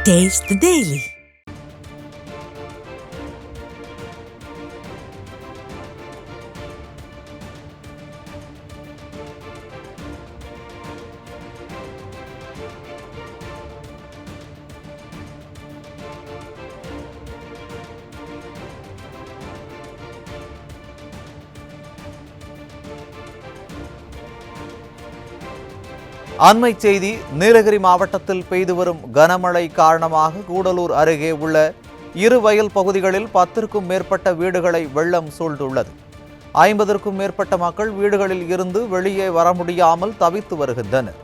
Taste the Daily. அண்மை செய்தி. நீலகிரி மாவட்டத்தில் பெய்து வரும் கனமழை காரணமாக கூடலூர் அருகே உள்ள இரு வயல் பகுதிகளில் 10க்கும் மேற்பட்ட வீடுகளை வெள்ளம் சூழ்ந்துள்ளது. 50க்கும் மேற்பட்ட மக்கள் வீடுகளில் இருந்து வெளியே வர முடியாமல் தவித்து வருகின்றனர்.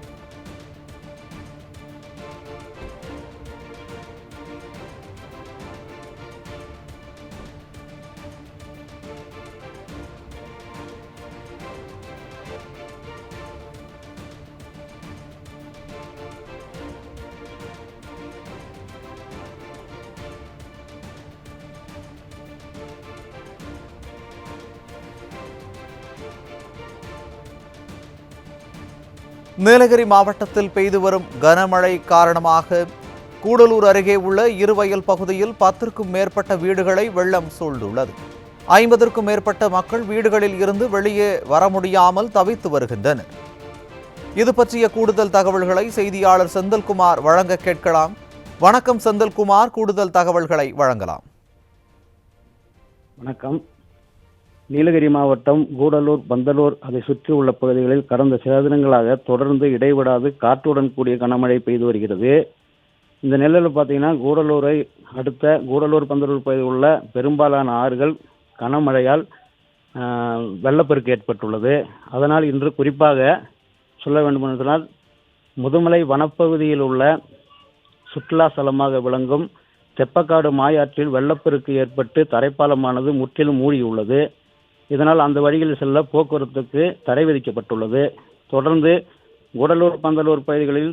நீலகிரி மாவட்டத்தில் பெய்து வரும் கனமழை காரணமாக கூடலூர் அருகே உள்ள இருவயல் பகுதியில் 10க்கும் மேற்பட்ட வீடுகளை வெள்ளம் சூழ்ந்துள்ளது. 50க்கும் மேற்பட்ட மக்கள் வீடுகளில் இருந்து வெளியே வர முடியாமல் தவித்து வருகின்றனர். இது பற்றிய கூடுதல் தகவல்களை செய்தியாளர் செந்தில்குமார் வழங்க கேட்கலாம். வணக்கம் செந்தில்குமார், கூடுதல் தகவல்களை வழங்கலாம். வணக்கம். நீலகிரி மாவட்டம் கூடலூர், பந்தலூர் அதை சுற்றி உள்ள பகுதிகளில் கடந்த சில தினங்களாக தொடர்ந்து இடைவிடாது காற்றுடன் கூடிய கனமழை பெய்து வருகிறது. இந்த நிலையில் பார்த்தீங்கன்னா கூடலூரை அடுத்த கூடலூர், பந்தலூர் பகுதியில் உள்ள பெரும்பாலான ஆறுகள் கனமழையால் வெள்ளப்பெருக்கு ஏற்பட்டுள்ளது. அதனால் இன்று குறிப்பாக சொல்ல வேண்டுமென்றால் முதுமலை வனப்பகுதியில் உள்ள சுற்றுலா ஸ்தலமாக விளங்கும் தெப்பக்காடு மாயாற்றில் வெள்ளப்பெருக்கு ஏற்பட்டு தரைப்பாலமானது முற்றிலும் மூழ்கியுள்ளது. இதனால் அந்த வழியில் செல்ல போக்குவரத்துக்கு தடை விதிக்கப்பட்டுள்ளது. தொடர்ந்து கூடலூர், பந்தலூர் பகுதிகளில்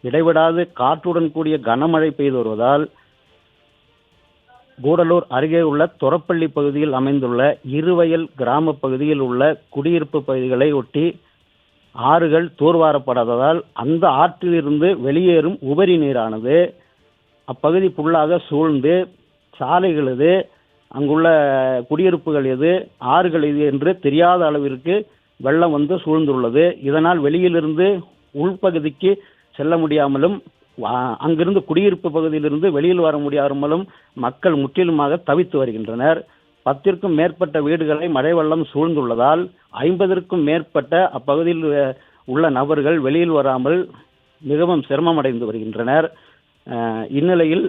இடைவிடாது காற்றுடன் கூடிய கனமழை பெய்து வருவதால் கூடலூர் அருகே உள்ள தொரப்பள்ளி பகுதியில் அமைந்துள்ள இருவயல் கிராம பகுதியில் உள்ள குடியிருப்பு பகுதிகளை ஒட்டி ஆறுகள் தூர்வாரப்படாததால் அந்த ஆற்றிலிருந்து வெளியேறும் உபரி நீரானது அப்பகுதி ஃபுல்லாக சூழ்ந்து சாலைகள் எது, அங்குள்ள குடியிருப்புகள் எது, ஆறுகள் எது என்று தெரியாத அளவிற்கு வெள்ளம் வந்து சூழ்ந்துள்ளது. இதனால் வெளியிலிருந்து உள்பகுதிக்கு செல்ல முடியாமலும் அங்கிருந்து குடியிருப்பு பகுதியிலிருந்து வெளியில் வர முடியாமலும் மக்கள் முற்றிலுமாக தவித்து வருகின்றனர். 10க்கும் மேற்பட்ட வீடுகளை மழை வெள்ளம் சூழ்ந்துள்ளதால் 50க்கும் மேற்பட்ட அப்பகுதியில் உள்ள நபர்கள் வெளியில் வராமல் மிகவும் சிரமமடைந்து வருகின்றனர். இந்நிலையில்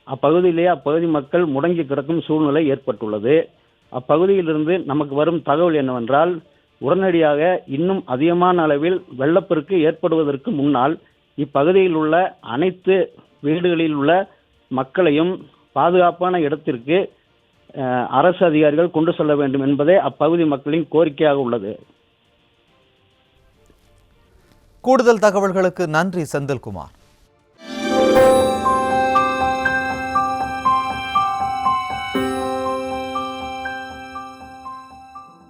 அப்பகுதி மக்கள் முடங்கி கிடக்கும் சூழ்நிலை ஏற்பட்டுள்ளது. அப்பகுதியிலிருந்து நமக்கு வரும் தகவல் என்னவென்றால், உடனடியாக இன்னும் அதிகமான அளவில் வெள்ளப்பெருக்கு ஏற்படுவதற்கு முன்னால் இப்பகுதியில் உள்ள அனைத்து வீடுகளில் உள்ள மக்களையும் பாதுகாப்பான இடத்திற்கு அரசு அதிகாரிகள் கொண்டு செல்ல வேண்டும் என்பதே அப்பகுதி மக்களின் கோரிக்கையாக உள்ளது. கூடுதல் தகவல்களுக்கு நன்றி செந்தில்குமார்.